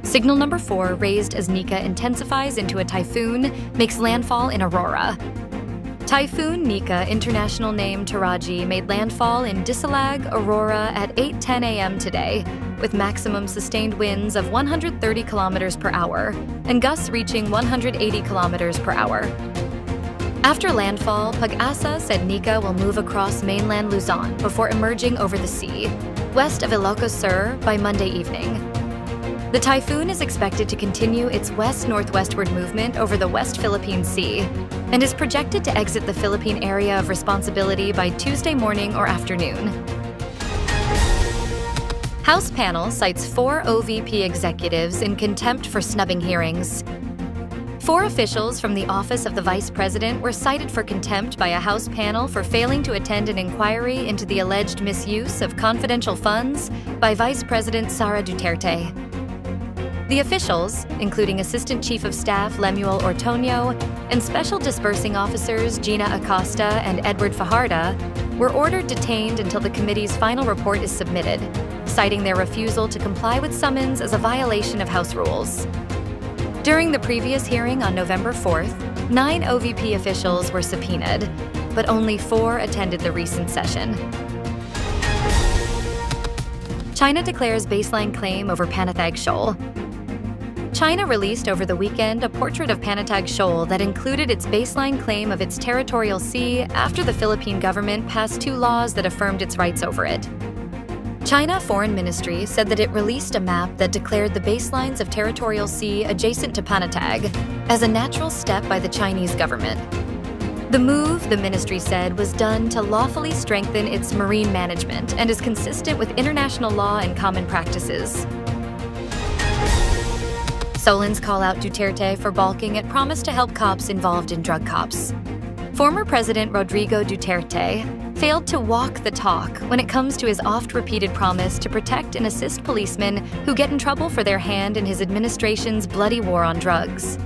Signal number 4, raised as Nika intensifies into a typhoon, makes landfall in Aurora. Typhoon Nika, international name Taraji, made landfall in Disalag, Aurora at 8:10 a.m. today, with maximum sustained winds of 130 kilometers per hour and gusts reaching 180 kilometers per hour. After landfall, Pag-asa said Nika will move across mainland Luzon before emerging over the sea, west of Ilocos Sur, by Monday evening. The typhoon is expected to continue its west-northwestward movement over the West Philippine Sea and is projected to exit the Philippine area of responsibility by Tuesday morning or afternoon. House panel cites 4 OVP executives in contempt for snubbing hearings. 4 officials from the Office of the Vice President were cited for contempt by a House panel for failing to attend an inquiry into the alleged misuse of confidential funds by Vice President Sara Duterte. The officials, including Assistant Chief of Staff Lemuel Ortonio and Special Disbursing Officers Gina Acosta and Edward Fajarda, were ordered detained until the committee's final report is submitted, citing their refusal to comply with summons as a violation of House rules. During the previous hearing on November 4th, 9 OVP officials were subpoenaed, but only 4 attended the recent session. China declares baseline claim over Panatag Shoal. China released over the weekend a portrait of Panatag Shoal that included its baseline claim of its territorial sea after the Philippine government passed 2 laws that affirmed its rights over it. China Foreign Ministry said that it released a map that declared the baselines of territorial sea adjacent to Panatag as a natural step by the Chinese government. The move, the ministry said, was done to lawfully strengthen its marine management and is consistent with international law and common practices. Solons call out Duterte for balking at promise to help cops involved in drug cops. Former President Rodrigo Duterte failed to walk the talk when it comes to his oft-repeated promise to protect and assist policemen who get in trouble for their hand in his administration's bloody war on drugs.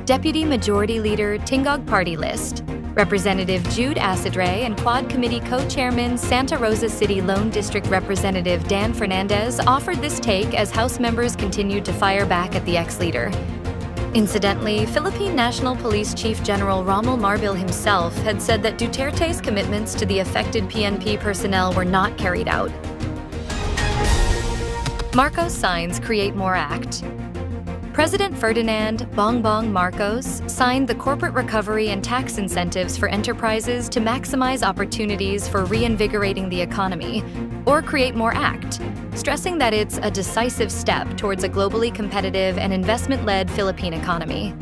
Deputy Majority Leader Tingog Party List, Representative Jude Acidre and Quad Committee Co-Chairman Santa Rosa City Lone District Representative Dan Fernandez offered this take as House members continued to fire back at the ex-leader. Incidentally, Philippine National Police Chief General Romel Marbil himself had said that Duterte's commitments to the affected PNP personnel were not carried out. Marcos signs Create More Act. President Ferdinand Bongbong Marcos signed the Corporate Recovery and Tax Incentives for Enterprises to Maximize Opportunities for Reinvigorating the Economy, or Create More Act, stressing that it's a decisive step towards a globally competitive and investment-led Philippine economy.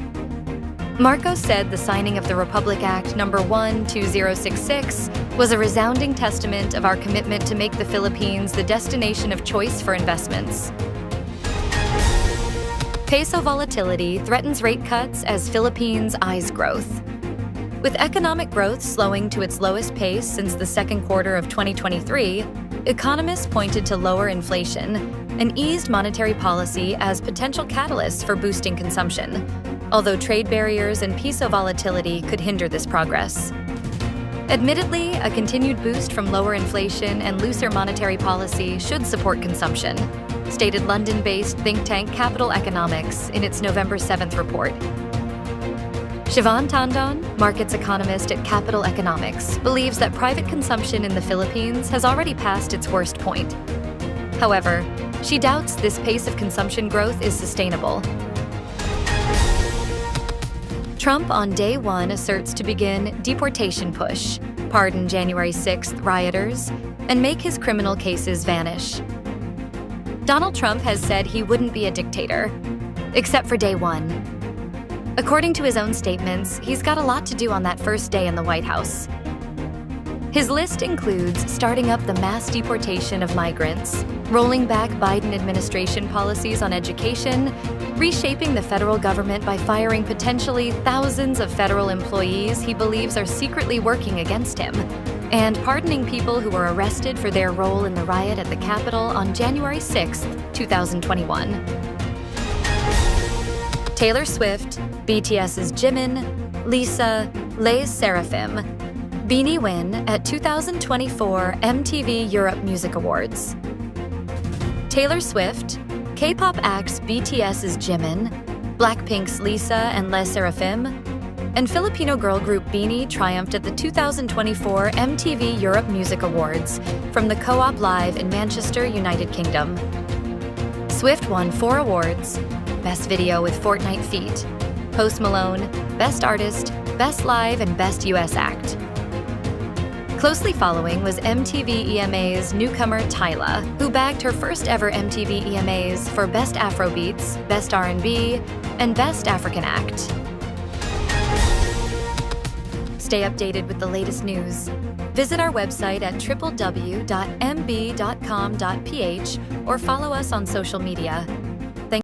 Marcos said the signing of the Republic Act No. 12066 was a resounding testament of our commitment to make the Philippines the destination of choice for investments. Peso volatility threatens rate cuts as Philippines eyes growth. With economic growth slowing to its lowest pace since the second quarter of 2023, economists pointed to lower inflation and eased monetary policy as potential catalysts for boosting consumption, although trade barriers and peso volatility could hinder this progress. Admittedly, a continued boost from lower inflation and looser monetary policy should support consumption, stated London-based think tank Capital Economics in its November 7th report. Siobhan Tandon, markets economist at Capital Economics, believes that private consumption in the Philippines has already passed its worst point. However, she doubts this pace of consumption growth is sustainable. Trump on day 1 asserts to begin deportation push, pardon January 6th rioters, and make his criminal cases vanish. Donald Trump has said he wouldn't be a dictator, except for day 1. According to his own statements, he's got a lot to do on that first day in the White House. His list includes starting up the mass deportation of migrants, rolling back Biden administration policies on education, reshaping the federal government by firing potentially thousands of federal employees he believes are secretly working against him, and pardoning people who were arrested for their role in the riot at the Capitol on January 6, 2021. Taylor Swift, BTS's Jimin, Lisa, Lay's Sserafim, BINI win at 2024 MTV Europe Music Awards. Taylor Swift, K-pop acts BTS's Jimin, Blackpink's Lisa and Sserafim, and Filipino girl group BINI triumphed at the 2024 MTV Europe Music Awards from the Co-op Live in Manchester, United Kingdom. Swift won 4 awards: Best Video with Fortnite Feat, Post Malone, Best Artist, Best Live, and Best US Act. Closely following was MTV EMAs newcomer Tyla, who bagged her first ever MTV EMAs for Best Afrobeats, Best R&B, and Best African Act. Stay updated with the latest news. Visit our website at www.mb.com.ph or follow us on social media.